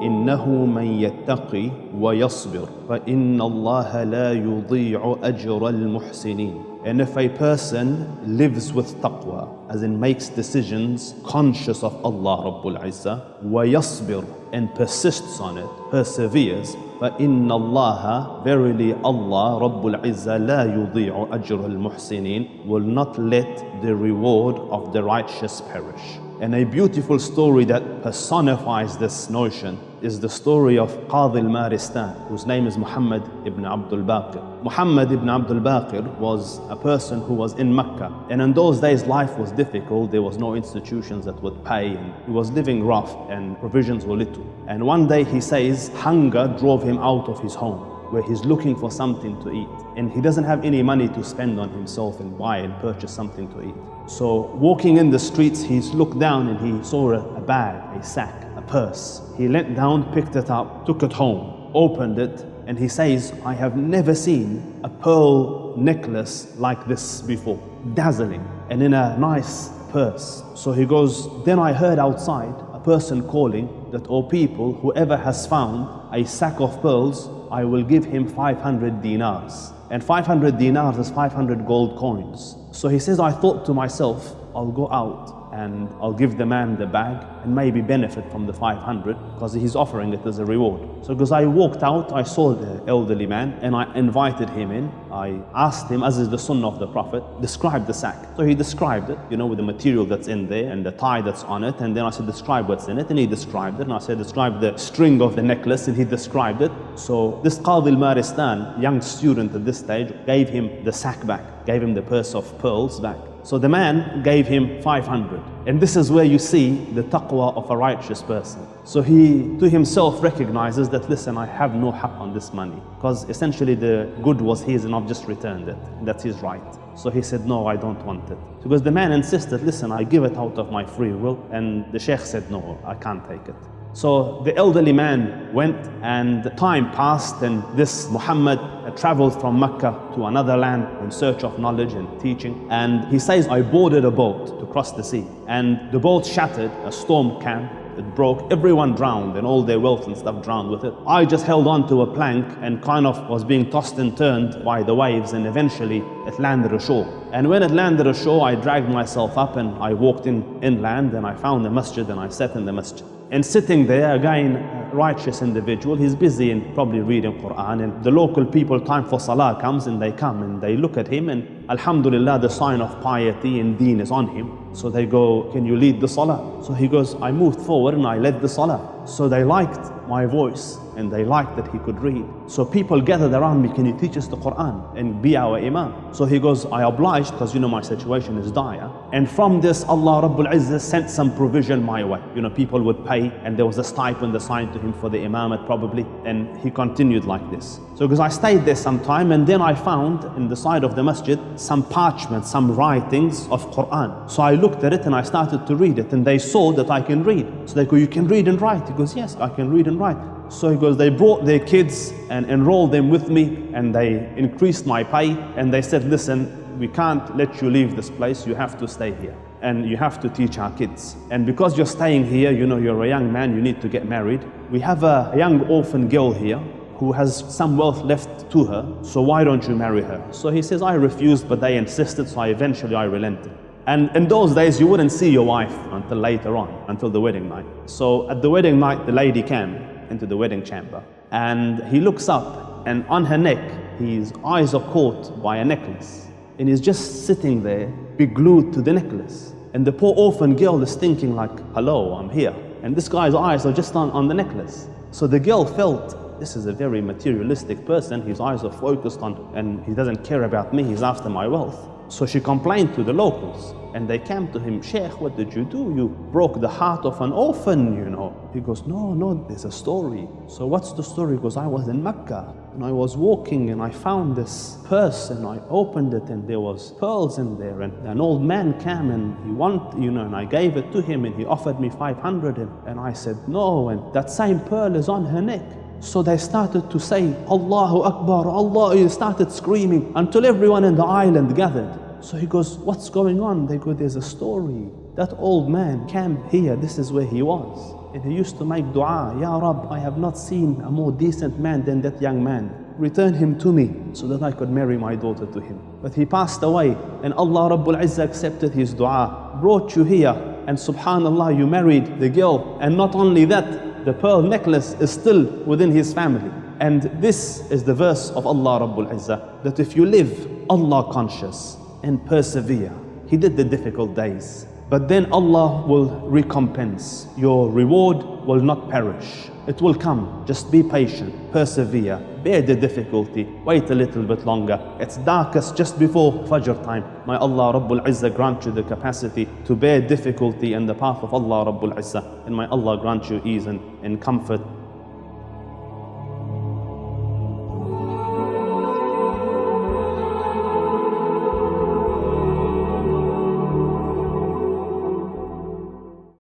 إنه من يتقي ويصبر فإن الله لا يضيع أجر المحسنين. And if a person lives with taqwa, as in makes decisions conscious of Allah Rabbul Izzah, وَيَصْبِرْ, and persists on it, perseveres, فَإِنَّ اللَّهَ, verily Allah Rabbul Izzah, لَا يُضِيعُ أَجْرَ الْمُحْسِنِينَ, will not let the reward of the righteous perish. And a beautiful story that personifies this notion is the story of Qadi al-Maristan, whose name is Muhammad ibn Abdul Baqir. Muhammad ibn Abdul Baqir was a person who was in Mecca, and in those days life was difficult. There was no institutions that would pay, and he was living rough and provisions were little. And one day he says hunger drove him out of his home, where he's looking for something to eat, and he doesn't have any money to spend on himself and buy and purchase something to eat. So walking in the streets, he's looked down and he saw a bag, a sack, a purse. He leant down, picked it up, took it home, opened it, and he says, I have never seen a pearl necklace like this before, dazzling and in a nice purse. So he goes, then I heard outside a person calling that, "O people, whoever has found a sack of pearls, I will give him 500 dinars. And 500 dinars is 500 gold coins. So he says, I thought to myself, I'll go out and I'll give the man the bag and maybe benefit from the 500 because he's offering it as a reward. So because I walked out, I saw the elderly man and I invited him in. I asked him, as is the sunnah of the Prophet, describe the sack. So he described it, with the material that's in there and the tie that's on it. And then I said, describe what's in it. And he described it. And I said, describe the string of the necklace. And he described it. So this Qadi al-Maristan, young student at this stage, gave him the sack back, gave him the purse of pearls back. So the man gave him 500. And this is where you see the taqwa of a righteous person. So he to himself recognizes that, listen, I have no haqq on this money, because essentially the good was his and I've just returned it. That's his right. So he said, no, I don't want it. Because the man insisted, listen, I give it out of my free will. And the sheikh said, no, I can't take it. So the elderly man went, and time passed, and this Muhammad traveled from Mecca to another land in search of knowledge and teaching. And he says, I boarded a boat to cross the sea, and the boat shattered, a storm came, it broke, everyone drowned and all their wealth and stuff drowned with it. I just held on to a plank and kind of was being tossed and turned by the waves, and eventually it landed ashore. And when it landed ashore, I dragged myself up and I walked inland, and I found the masjid and I sat in the masjid. And sitting there, again, a righteous individual, he's busy and probably reading Quran, and the local people, time for salah comes, and they come and they look at him, and alhamdulillah, the sign of piety and deen is on him. So they go, can you lead the salah? So he goes, I moved forward and I led the salah. So they liked my voice and they liked that he could read. So people gathered around me, can you teach us the Quran and be our imam? So he goes, I obliged, because my situation is dire. And from this, Allah Rabbul Izzah sent some provision my way. People would pay, and there was a stipend assigned to him for the imamate probably. And he continued like this. So because I stayed there some time, and then I found in the side of the masjid some parchments, some writings of Quran. So I looked at it and I started to read it, and they saw that I can read. So they go, you can read and write? He goes, yes, I can read and write. So he goes, they brought their kids and enrolled them with me, and they increased my pay, and they said, listen, we can't let you leave this place, you have to stay here and you have to teach our kids. And because you're staying here, you're a young man, you need to get married. We have a young orphan girl here who has some wealth left to her, so why don't you marry her? So he says, I refused, but they insisted, so eventually I relented. And in those days, you wouldn't see your wife until later on, until the wedding night. So at the wedding night, the lady came into the wedding chamber, and he looks up, and on her neck, his eyes are caught by a necklace, and he's just sitting there, be glued to the necklace. And the poor orphan girl is thinking like, hello, I'm here. And this guy's eyes are just on the necklace. So the girl felt, this is a very materialistic person, his eyes are focused on, and he doesn't care about me, he's after my wealth. So she complained to the locals, and they came to him, Sheikh, what did you do? You broke the heart of an orphan, He goes, no, there's a story. So what's the story? He goes, I was in Mecca, and I was walking, and I found this purse, and I opened it, and there was pearls in there, and an old man came, and he wanted, and I gave it to him, and he offered me 500, and I said no, and that same pearl is on her neck. So they started to say, Allahu Akbar, Allah, he started screaming until everyone in the island gathered. So he goes, what's going on? They go, there's a story That old man came here, this is where he was. And he used to make dua, Ya Rab, I have not seen a more decent man than that young man. Return him to me so that I could marry my daughter to him. But he passed away and Allah Rabbul Izzah accepted his dua, brought you here, and subhanallah, you married the girl. And not only that, the pearl necklace is still within his family. And this is the verse of Allah Rabbul Izzah, that if you live Allah conscious and persevere, He did the difficult days, but then Allah will recompense. Your reward will not perish. It will come. Just be patient, persevere, bear the difficulty, wait a little bit longer. It's darkest just before Fajr time. May Allah Rabbul Izzah grant you the capacity to bear difficulty in the path of Allah Rabbul Izzah. And may Allah grant you ease and comfort